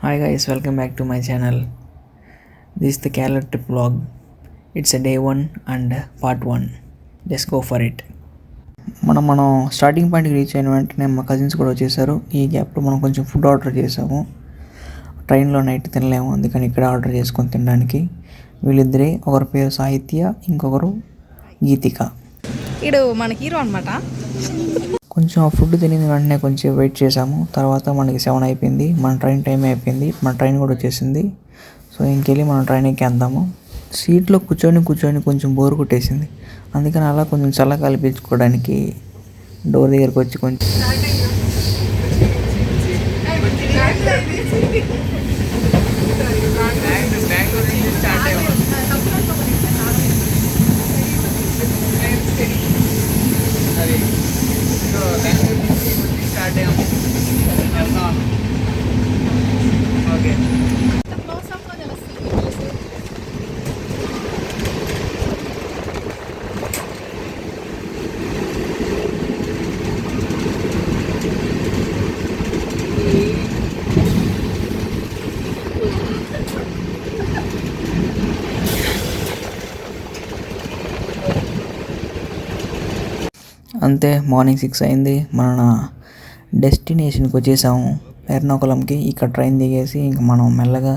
Hi guys, welcome back to my channel. This is the Kerala trip vlog. It's a day 1 and part 1. Let's go for it. మనం starting పాయింట్కి reach అయిన వెంటనే మా cousins కూడా వచ్చేసారు. ఈ గ్యాప్లో మనం కొంచెం ఫుడ్ ఆర్డర్ చేసాము. ట్రైన్లో నైట్ తినలేము, అందుకని ఇక్కడ ఆర్డర్ చేసుకొని తినడానికి. వీళ్ళిద్దరే, ఒకరి పేరు సాహిత్య, ఇంకొకరు గీతిక. ఇడు మన హీరో అనమాట. కొంచెం ఫుడ్ తినిన వెంటనే కొంచెం వెయిట్ చేసాము. తర్వాత మనకి 7 అయిపోయింది. మన ట్రైన్ టైం అయిపోయింది. మన ట్రైన్ కూడా వచ్చేసింది. సో ఇంకెళ్ళి మనం ట్రైన్ ఎక్కేద్దాము. సీట్లో కూర్చొని కొంచెం బోర్ కొట్టేసింది. అందుకని అలా కొంచెం చల్లగాలి పీల్చుకోవడానికి డోర్ దగ్గరికి వచ్చి కొంచెం ఓకే. అంతే, మార్నింగ్ 6 అయింది. మన డెస్టినేషన్కి వచ్చేసాము, ఎర్నాకుళంకి. ఇక్కడ ట్రైన్ దిగేసి ఇంక మనం మెల్లగా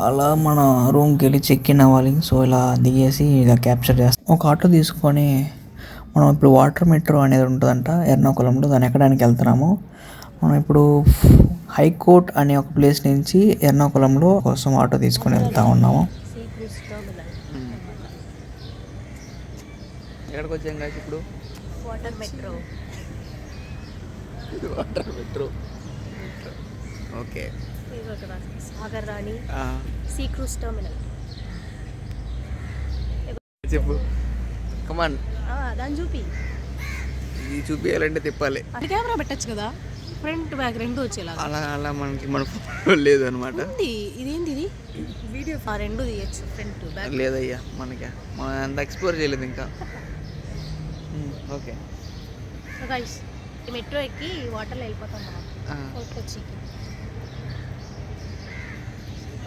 అలా మన రూమ్కి వెళ్ళి చెక్ ఇన్ అవ్వాలి. సో ఇలా దిగేసి ఇలా క్యాప్చర్ చేస్తాం. ఒక ఆటో తీసుకొని మనం ఇప్పుడు వాటర్ మెట్రో అనేది ఉంటుందంట ఎర్నాకుళంలో, దాన్ని ఎక్కడానికి వెళ్తున్నాము. మనం ఇప్పుడు హైకోర్ట్ అనే ఒక ప్లేస్ నుంచి ఎర్నాకుళంలో కోసం ఆటో తీసుకొని వెళ్తూ ఉన్నాము. ఎక్కడికి వచ్చాం కాదు ఇప్పుడు? Water metro. ఓకే. సాగర్ రాణి సీ క్రూజ్ టర్మినల్. చెప్పు, కమాన్. దాన్ని చూపి. ఇది చూపించాలంటే తిప్పాలి. కెమెరా పెట్టచ్చు కదా, ఫ్రంట్ బ్యాక్ రెండు వచ్చేలా. అలా మనకి మన ఫోన్ లేదు అనమాట. ఇదేంటి ఇది వీడియో రెండు తీయచ్చు, ఫ్రంట్ బ్యాక్. లేదయ్యా, మనం అంత ఎక్స్ప్లోర్ చేయలేదు ఇంకా. ఓకే. సో గైస్, ఈ మెట్రో ఎక్కి వాటర్లో వెళ్ళిపోతాం మనం. కొచ్చికి.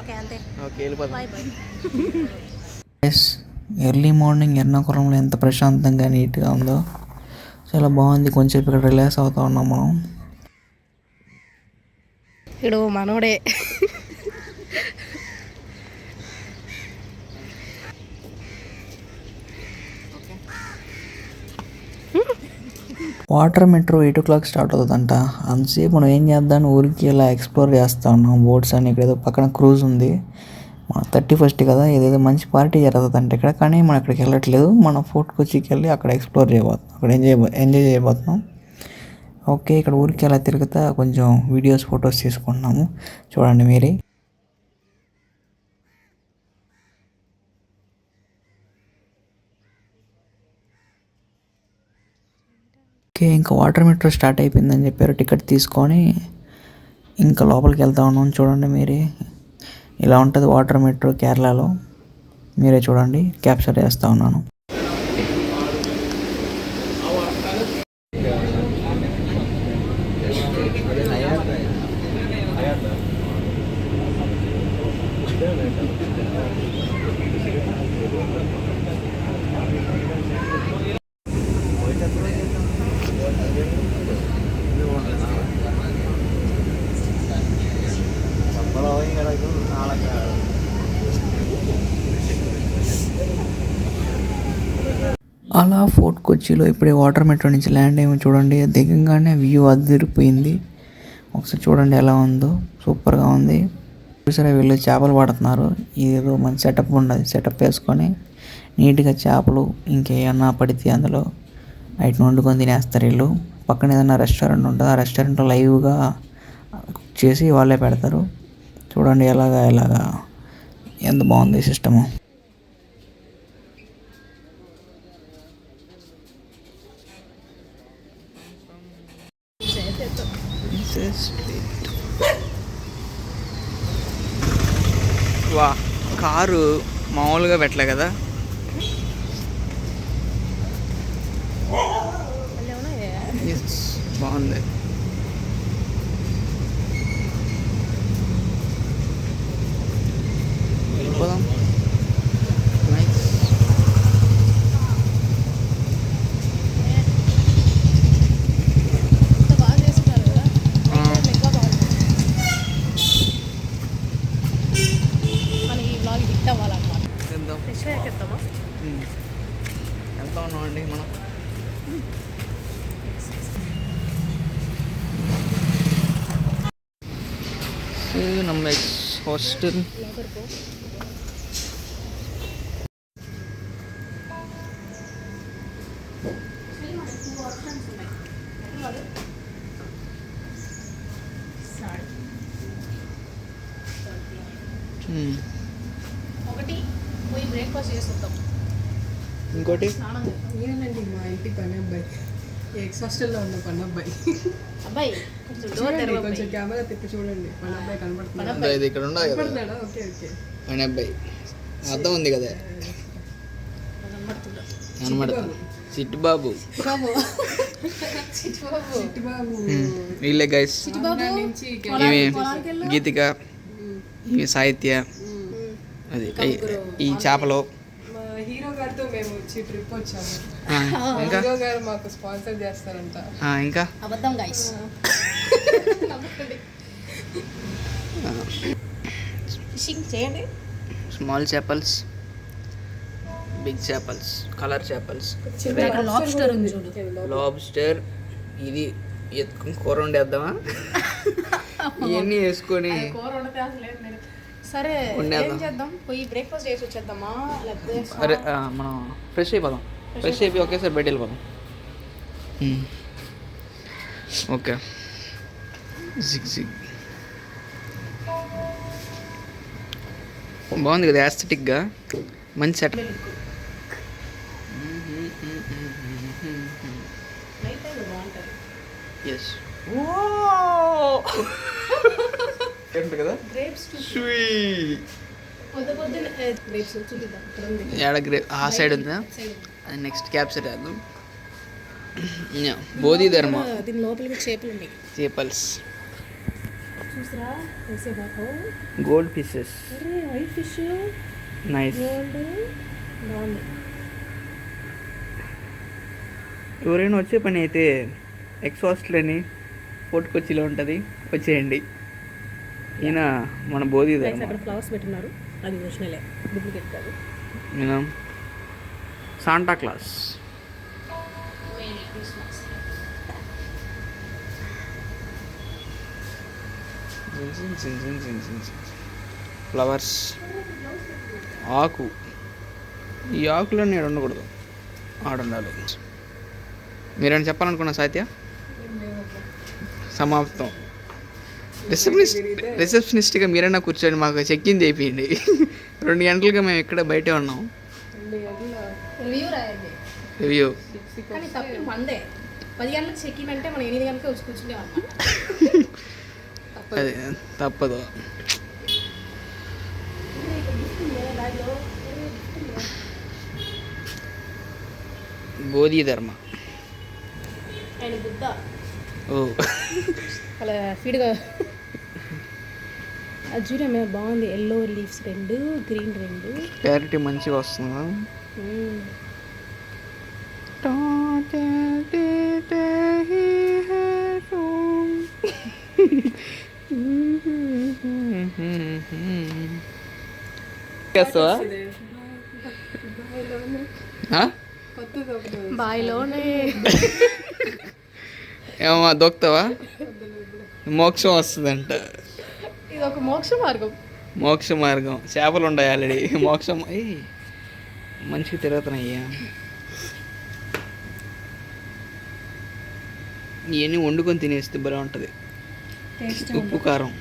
ఓకే, అంతే. ఓకే, వెళ్ళిపోతాం. Bye bye. ఎర్లీ మార్నింగ్ ఎర్నాకుళంలో ఎంత ప్రశాంతంగా నీట్గా ఉందో, చాలా బాగుంది. కొంచెం ఇక్కడ రిలాక్స్ అవుతా ఉన్నాం మనం. ఇప్పుడు మనోడే వాటర్ మెట్రో 8 o'clock స్టార్ట్ అవుతుందంట. అంతసేపు మనం ఏం చేద్దాం, ఊరికి ఇలా ఎక్స్ప్లోర్ చేస్తూ ఉన్నాం. బోట్స్ అని ఇక్కడ ఏదో పక్కన క్రూజ్ ఉంది. మన 31st కదా, ఏదేదో మంచి పార్టీ జరుగుతుందంట ఇక్కడ. కానీ మనం ఇక్కడికి వెళ్ళట్లేదు, మనం ఫోర్ట్ కొచ్చికి వెళ్ళి అక్కడ ఎక్స్ప్లోర్ చేయబోతున్నాం, అక్కడ ఎంజాయ్ చేయబోతున్నాం. ఓకే, ఇక్కడ ఊరికి ఎలా తిరుగుతా కొంచెం వీడియోస్, ఫొటోస్ తీసుకుంటున్నాము. చూడండి మీరే. ఓకే, ఇంకా వాటర్ మెట్రో స్టార్ట్ అయిపోయిందని చెప్పారు. టికెట్ తీసుకొని ఇంకా లోపలికి వెళ్తా ఉన్నాం. చూడండి మీరే, ఇలా ఉంటుంది వాటర్ మెట్రో కేరళలో. మీరే చూడండి, క్యాప్చర్ చేస్తూ ఉన్నాను. అలా ఫోర్ట్ కొచ్చిలో ఇప్పుడే వాటర్ మెట్రో నుంచి ల్యాండ్ అయ్యాము. చూడండి, దిగంగానే వ్యూ అదిరిపోయింది. ఒకసారి చూడండి ఎలా ఉందో, సూపర్గా ఉంది. చూసారా, వీళ్ళు చేపలు పడుతున్నారు. ఇదేదో మంచి సెటప్ ఉండదు. సెటప్ వేసుకొని నీట్గా చేపలు ఇంకేమన్నా పడితే అందులో వాటిని వండుకొని తినేస్తారు వీళ్ళు. పక్కన ఏదైనా రెస్టారెంట్ ఉంటుంది, ఆ రెస్టారెంట్లో లైవ్గా కుక్ చేసి వాళ్ళే పెడతారు. చూడండి ఎలాగా ఎంత బాగుంది సిస్టము. వా, కారు మామూలుగా పెట్టలే కదా. బాగుంది. இது நம்ம ஹாஸ்டல். ఒకటి పోయి బ్రేక్ఫాస్ట్ చేస్తాం, ఇంకోటి ఈయనండి మా ఇంటి పని అబ్బాయి, ఎక్స్ హాస్టల్లో ఉన్న పని అబ్బాయి. అబ్బాయి కొంచెం డోర్ చూడండి, తెరవ కొంచెం కెమెరా తిప్పి చూడండి, పని అబ్బాయి కనపడుతున్నాడు. ఇది ఇక్కడ ఉండదు కదా కనపడుతున్నాడా? Okay okay. పని అబ్బాయి అర్థం ఉంది కదా కనబడుతుందా? కనబడుతుంది. చిట్టుబాబు చిట్టిబాబు వీళ్ళే గైస్. నుంచి ఈమె గీతిక, ఈమె సాహిత్య, అది ఈ చేపలు. మా హీరో గారితో మేము వచ్చి ట్రిప్ వచ్చాము. ఇంకా హీరో గారు మాకు స్పాన్సర్ చేస్తారంట. ఇంకా అబద్ధం గైస్. ఫిషింగ్ చేయండి. స్మాల్ చేపల్స్, బిగ్ చేపల్స్, కలర్ చేపల్స్, లాబ్స్టర్ ఉంది చూడు. లాబ్స్టర్. ఇది కూర వండేద్దామా? ఇవన్నీ వేసుకొని కూర వండితే అసలు ఏం లేదు. సరే వండేద్దాం. ఏం చేద్దాం, పోయి బ్రేక్ఫాస్ట్ చేసి వచ్చేద్దామా లేకపోతే అరే మనం ఫ్రెష్ అయిపోదాం. ఫ్రెష్ అయిపోయి ఒకేసారి బయట వెళ్ళిపోదాం. ఓకే. జిగ్ జిగ్ బాగుంది కదా, యాస్థెటిక్గా మంచి సెట్. నైట్ టైం బాగుంటుంది. ఎస్ ఏంటి కదా గ్రేప్స్ పొద్దున్న గ్రేప్స్ చూపిద్దాం. ఇక్కడ ఉంది ఏడ గ్రేప్ ఆ సైడ్ ఉందా? సైడ్. అది నెక్స్ట్ క్యాప్చర్ చేద్దాం. బోధి ధర్మ దీని లోపలికి చేపలు ఉన్నాయి. చేపల్స్, చూసారా వేసే బాగా. గోల్డ్ ఫిషెస్, అరే వైట్ ఫిష్ నైస్. గోల్డ్ బాగుంది. ఎవరైనా వచ్చే పని అయితే ఎక్స్ హాస్టల్ అని ఫోర్ట్ కొచ్చిలో ఉంటుంది, వచ్చేయండి. ఈయన మన బోధి ధర్మ. అక్కడ ఫ్లవర్స్ పెట్టినారు, అది ఒరిజినలే, డూప్లికేట్ కాదు. ఈయన సాంటా క్లాస్. ఫ్లవర్స్, ఆకు. ఈ ఆకులన్నీ ఆడ ఉండకూడదు, ఆడుండాలి. మీరేమైనా చెప్పాలనుకున్నా సాహిత్య? సమాప్తం. రిసెప్షనిస్ట్గా మీరైనా కూర్చొని మాకు చెక్ ఇన్ చేయండి. 2 గంటలుగా మేము ఇక్కడ బయటే ఉన్నాం. రివ్యూ రాయండి. రివ్యూ. కానీ తప్పి మందే 10 గంటలకు చెక్ ఇన్ అంటే మనం 8 గంటలకే వచ్చి కూర్చుంటే అది తప్పదు. బోధి ధర్మ. ఆయన బుద్ధ ఓ అలా స్పీడ్గా. అది చూడమే బాగుంది. Yellow leaves 2, green 2. క్లారిటీ మంచిగా వస్తుందా? చేస్తావా? కొత్తది ఒకటి బాయిలోనే ఏమమ్మా దొక్కుతావా? మోక్షం వస్తుందంట. ఇది ఒక మోక్ష మార్గం. మోక్ష మార్గం. చేపలు ఉన్నాయి ఆల్రెడీ. మోక్షం మంచిగా తిరుగుతున్నాయ్యా. ఇవన్నీ వండుకొని తినేస్తే బాగా ఉంటుంది. ఉప్పు కారం,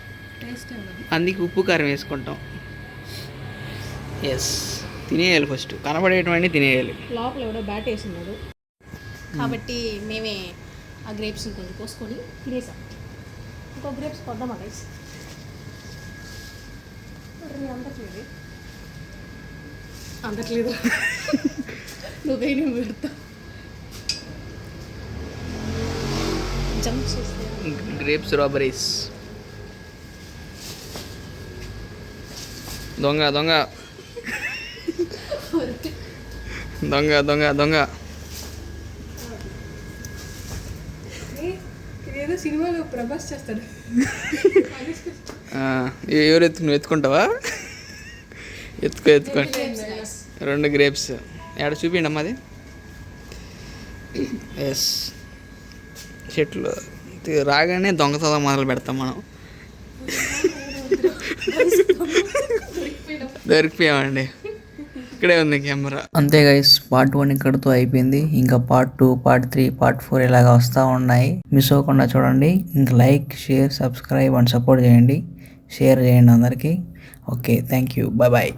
అందుకే ఉప్పు కారం వేసుకుంటాం. ఎస్, తినేయాలి. ఫస్ట్ కనబడేటువంటి తినేయాలి. లోపల ఎవడో బ్యాట్ వేసినాడు కాబట్టి మేమే ఆ గ్రేప్స్ కొంచెం కోసుకొని తినేసాం. ఇంకో గ్రేప్స్ కొద్దామా గైస్? అందట్లేదు, అందట్లేదు. నువ్వే నేను పెడతా. జంప్ చేస్తే గ్రేప్స్ రాబరీస్. దొంగ దొంగ దొంగ దొంగ దొంగ. ఏదో సినిమాలో ప్రభాస్ చేస్తాడు. ఎవరు నువ్వు ఎత్తుకుంటావా? ఎత్తుకో. 2 గ్రేప్స్ ఎక్కడ చూపిండి అమ్మా. అది ఎస్. చెట్లు రాగానే దొంగతనం మొదలు పెడతాం మనం. దొరికిపోయామండి. ఇక్కడే ఉంది కెమెరా. అంతే గైస్, పార్ట్ 1 ఇక్కడితో అయిపోయింది. ఇంకా పార్ట్ 2, పార్ట్ 3, పార్ట్ 4 ఇలాగా వస్తూ ఉన్నాయి. మిస్ అవ్వకుండా చూడండి. ఇంకా like, share, subscribe and support చేయండి. షేర్ చేయండి అందరికీ. Okay, thank you, bye bye.